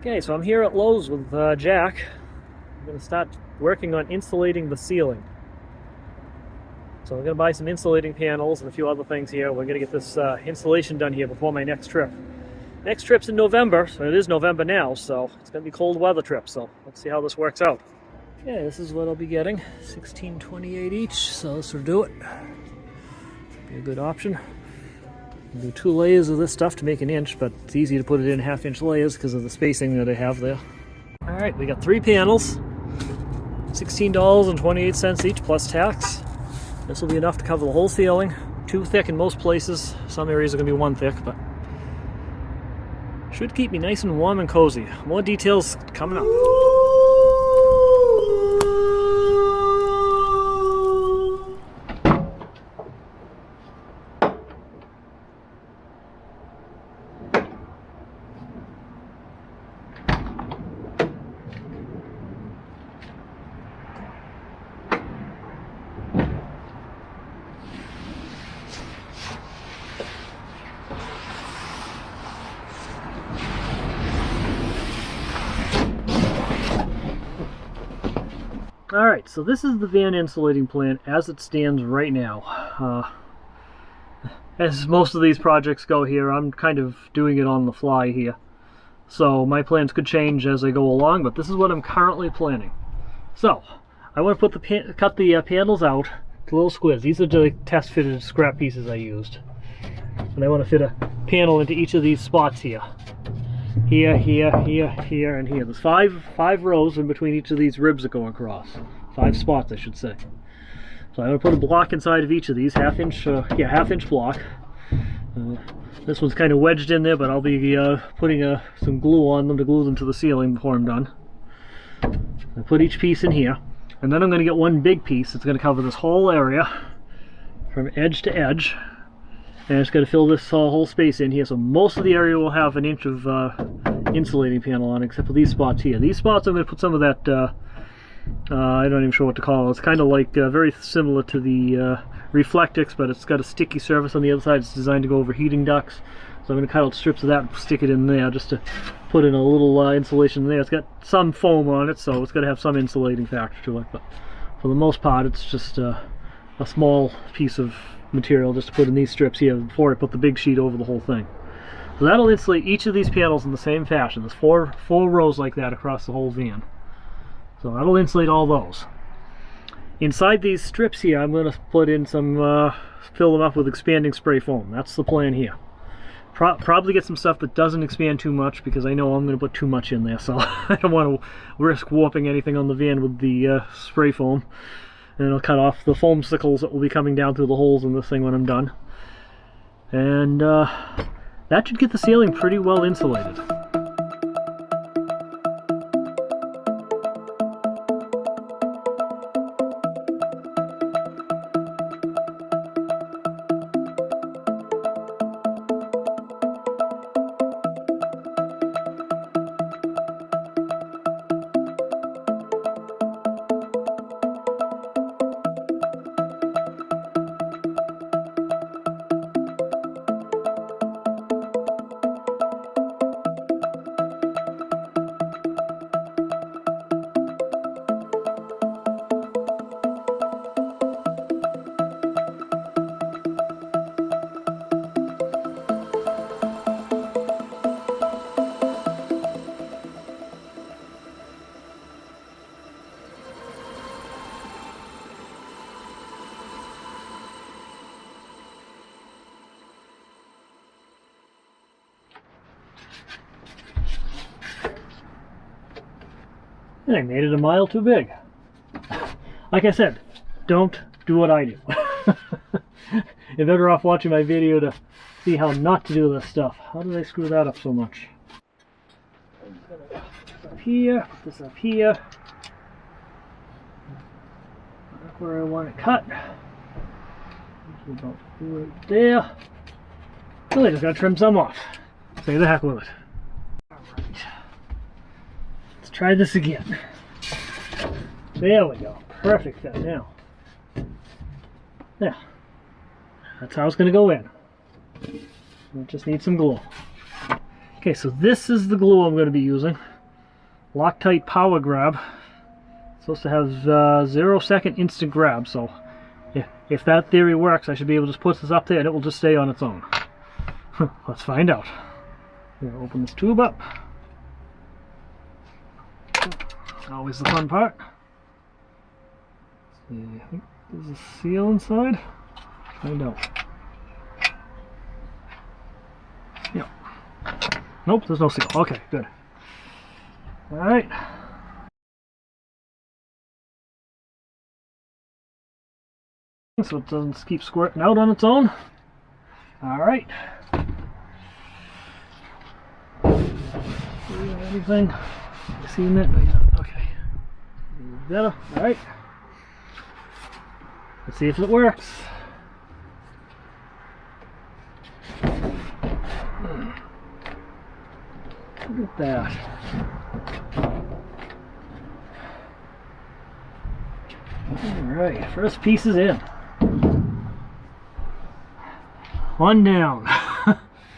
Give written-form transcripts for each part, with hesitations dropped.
Okay, so I'm here at Lowe's with Jack. I'm going to start working on insulating the ceiling. So I'm going to buy some insulating panels and a few other things here. We're going to get this insulation done here before my next trip. Next trip's in November, so it is November now, so it's going to be a cold weather trip, so let's see how this works out. Okay, this is what I'll be getting. $16.28 each, so let's do it. Be a good option. I'll do 2 layers of this stuff to make an inch, but it's easy to put it in half-inch layers because of the spacing that I have there. Alright, we got 3 panels. $16.28 each plus tax. This will be enough to cover the whole ceiling. 2 thick in most places. Some areas are going to be 1 thick, but should keep me nice and warm and cozy. More details coming up. Alright, so this is the van insulating plan as it stands right now. As most of these projects go here, I'm kind of doing it on the fly here. So my plans could change as I go along, but this is what I'm currently planning. So, I want to cut the panels out to little squares. These are the test fitted scrap pieces I used. And I want to fit a panel into each of these spots here. Here, here, here, here, and here. There's five rows in between each of these ribs that go across. 5 spots, I should say. So I'm going to put a block inside of each of these, half-inch block. This one's kind of wedged in there, but I'll be putting some glue on them to glue them to the ceiling before I'm done. I put each piece in here, and then I'm going to get one big piece that's going to cover this whole area from edge to edge. And it's going to fill this whole space in here, so most of the area will have 1 inch of insulating panel on, except for these spots here. These spots I'm going to put some of that, I'm not even sure what to call it. It's kind of like very similar to the Reflectix, but it's got a sticky surface on the other side. It's designed to go over heating ducts. So I'm going to cut out strips of that and stick it in there just to put in a little insulation in there. It's got some foam on it, so it's got to have some insulating factor to it. But for the most part, it's just a small piece of material just to put in these strips here before I put the big sheet over the whole thing. So that'll insulate each of these panels in the same fashion. There's four rows like that across the whole van. So that'll insulate all those. Inside these strips here, I'm going to put in some, fill them up with expanding spray foam. That's the plan here. Probably get some stuff that doesn't expand too much because I know I'm going to put too much in there, so I don't want to risk warping anything on the van with the spray foam. And it'll cut off the foam sickles that will be coming down through the holes in this thing when I'm done. And that should get the ceiling pretty well insulated. And I made it a mile too big. Like I said, don't do what I do. You're better off watching my video to see how not to do this stuff. How did I screw that up so much? I'm gonna put this up here, put this up here. Back where I want it cut. About right there. So I just gotta trim some off. Say the heck with it. Alright. Let's try this again. There we go. Perfect fit now. Yeah. That's how it's going to go in. We just need some glue. Okay, so this is the glue I'm going to be using. Loctite power grab. It's supposed to have 0-second instant grab, so if that theory works, I should be able to just put this up there and it will just stay on its own. Let's find out. I'm gonna open this tube up. Always the fun part. I think there's a seal inside. Find out. Yep. Nope, there's no seal. Okay, good. Alright. So it doesn't keep squirting out on its own. Alright. Anything? You seen that? Okay. Better. Alright. Let's see if it works. Look at that. Alright, first piece is in. One down.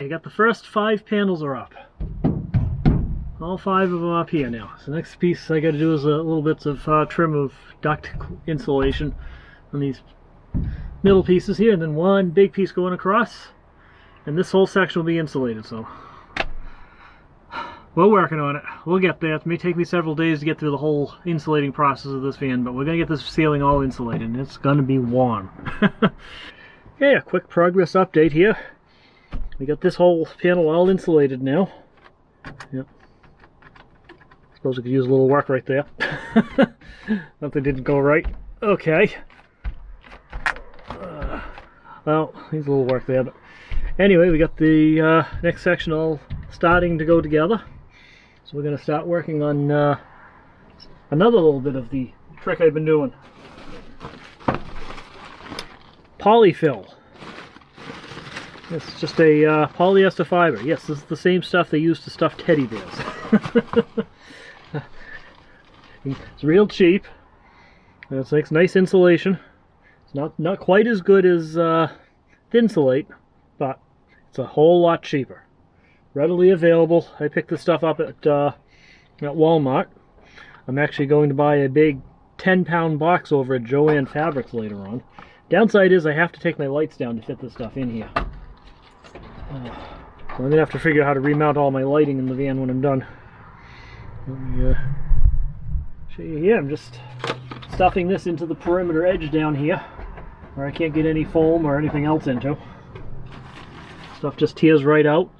You got the first 5 panels are up. All 5 of them up here now. So the next piece I got to do is a little bits of trim of duct insulation on these middle pieces here, and then one big piece going across, and this whole section will be insulated. So we're working on it. We'll get there. It may take me several days to get through the whole insulating process of this van, but we're going to get this ceiling all insulated, and it's going to be warm. Okay, a quick progress update here. We got this whole panel all insulated now. Yep. Suppose we could use a little work right there. Something didn't go right. Okay. Well, needs a little work there, but anyway, we got the next section all starting to go together. So we're going to start working on another little bit of the trick I've been doing. Polyfill. It's just a polyester fiber. Yes, this is the same stuff they use to stuff teddy bears. It's real cheap. And it makes nice insulation. It's not quite as good as Thinsulate, but it's a whole lot cheaper. Readily available. I picked this stuff up at Walmart. I'm actually going to buy a big 10-pound box over at Joann Fabrics later on. Downside is I have to take my lights down to fit this stuff in here. So I'm going to have to figure out how to remount all my lighting in the van when I'm done. Let me show you here. I'm just stuffing this into the perimeter edge down here, where I can't get any foam or anything else into. Stuff just tears right out.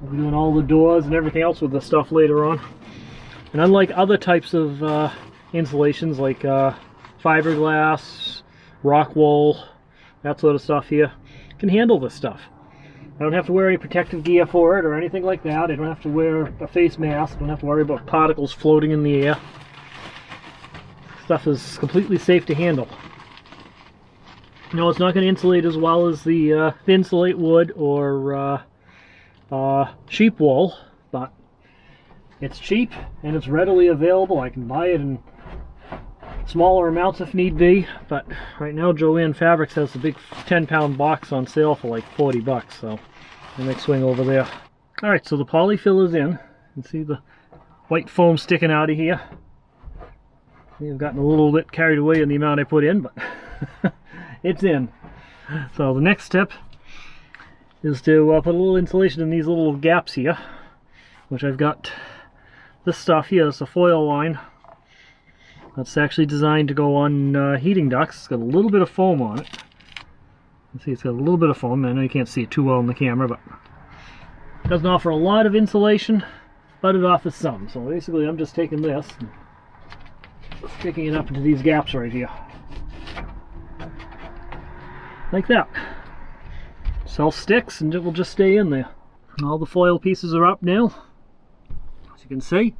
We'll be doing all the doors and everything else with this stuff later on. And unlike other types of insulations like fiberglass, rock wool, that sort of stuff here, can handle this stuff. I don't have to wear any protective gear for it or anything like that. I don't have to wear a face mask. I don't have to worry about particles floating in the air. Stuff is completely safe to handle. No, it's not going to insulate as well as the Thinsulate wood or sheep wool, but it's cheap and it's readily available. I can buy it in smaller amounts if need be, but right now Joann Fabrics has the big 10-pound box on sale for like 40 bucks, so I might swing over there. Alright, so the polyfill is in. You can see the white foam sticking out of here. I've gotten a little bit carried away in the amount I put in, but it's in. So the next step is to put a little insulation in these little gaps here, which I've got this stuff here. It's a foil line that's actually designed to go on heating ducts. It's got a little bit of foam on it. You can see it's got a little bit of foam. I know you can't see it too well in the camera, but it doesn't offer a lot of insulation, but it offers some. So basically I'm just taking this and sticking it up into these gaps right here. Like that. Self sticks and it will just stay in there. And all the foil pieces are up now, as you can see.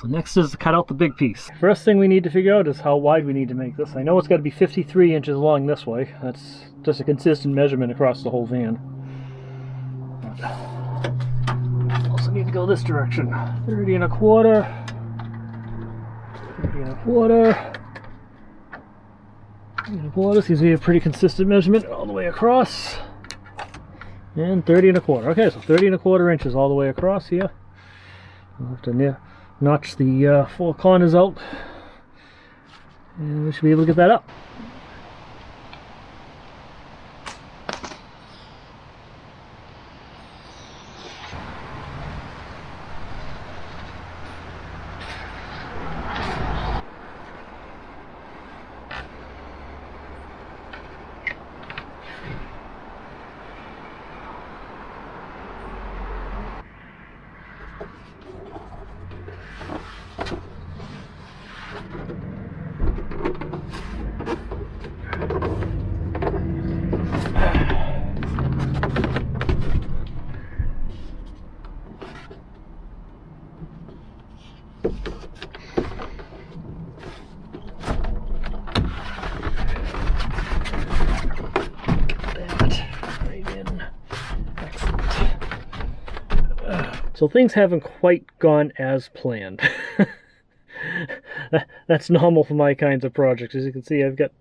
So next is to cut out the big piece. First thing we need to figure out is how wide we need to make this. I know it's got to be 53 inches long this way. That's just a consistent measurement across the whole van. Also need to go this direction. 30 and a quarter. 30 and a quarter. 30 and a quarter. Seems to be a pretty consistent measurement all the way across. and 30 1/4. Okay, so 30 1/4 inches all the way across here. I'll have to notch the 4 corners out, and we should be able to get that up. So things haven't quite gone as planned. That's normal for my kinds of projects. As you can see, I've got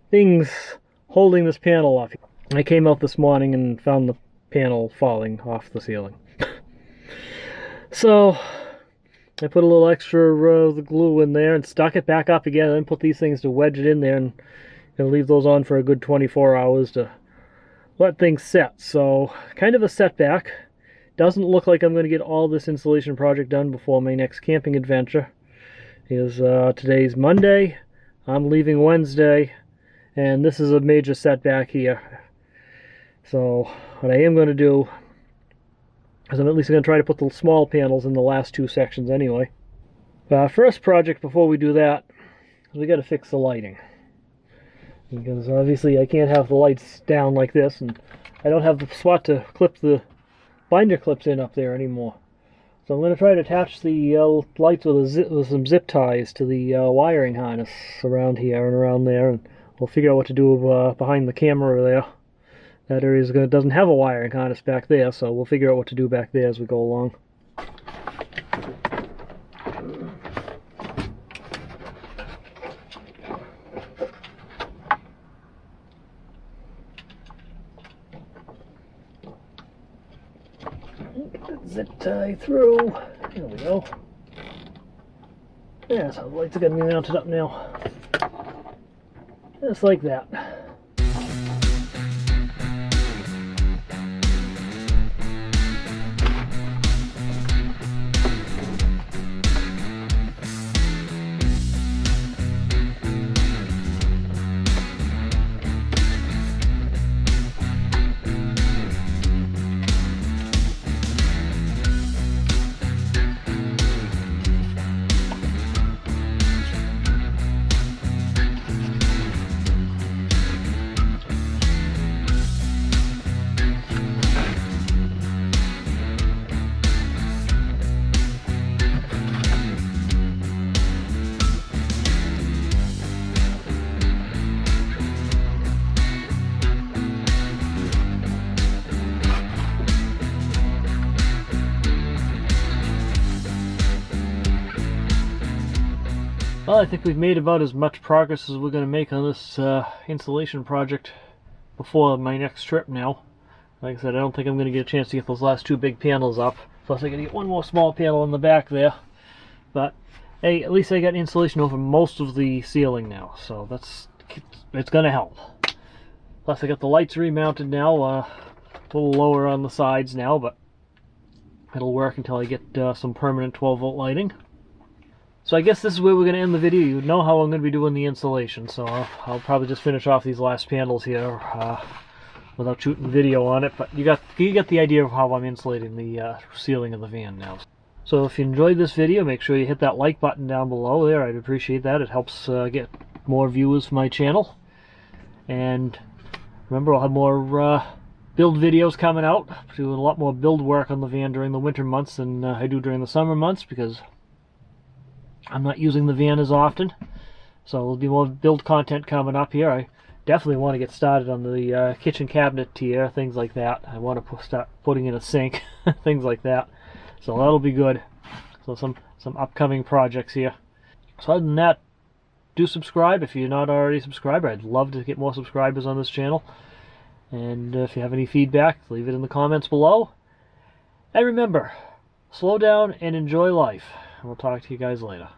things holding this panel off. I came out this morning and found the panel falling off the ceiling. So I put a little extra of the glue in there and stuck it back up again, and then put these things to wedge it in there, and gonna leave those on for a good 24 hours to let things set. So kind of a setback. Doesn't look like I'm going to get all this installation project done before my next camping adventure. Today's Monday, I'm leaving Wednesday, and this is a major setback here. So what I am going to do is I'm at least going to try to put the small panels in the last 2 sections anyway. First project before we do that, we got to fix the lighting. Because obviously I can't have the lights down like this, and I don't have the spot to clip the binder clips in up there anymore. So I'm going to try to attach the lights with some zip ties to the wiring harness around here and around there, and we'll figure out what to do behind the camera there. That area doesn't have a wiring harness back there, so we'll figure out what to do back there as we go along. Zip tie through. There we go. Yeah, so the lights are going to be mounted up now. Just like that. Well, I think we've made about as much progress as we're going to make on this insulation project before my next trip now. Like I said, I don't think I'm going to get a chance to get those last 2 big panels up. Plus I got to get one more small panel in the back there. But hey, at least I got insulation over most of the ceiling now, so it's going to help. Plus I got the lights remounted now, a little lower on the sides now, but it'll work until I get some permanent 12-volt lighting. So I guess this is where we're going to end the video. You know how I'm going to be doing the insulation, so I'll probably just finish off these last panels here without shooting video on it. But you got the idea of how I'm insulating the ceiling of the van now. So if you enjoyed this video, make sure you hit that like button down below there. I'd appreciate that. It helps get more viewers for my channel. And remember, I'll have more build videos coming out. Doing a lot more build work on the van during the winter months than I do during the summer months, because I'm not using the van as often. So there'll be more build content coming up here. I definitely want to get started on the kitchen cabinet tier, things like that. I want to start putting in a sink, things like that. So that'll be good. So some upcoming projects here. So other than that, do subscribe if you're not already subscribed. I'd love to get more subscribers on this channel. And if you have any feedback, leave it in the comments below. And remember, slow down and enjoy life. We'll talk to you guys later.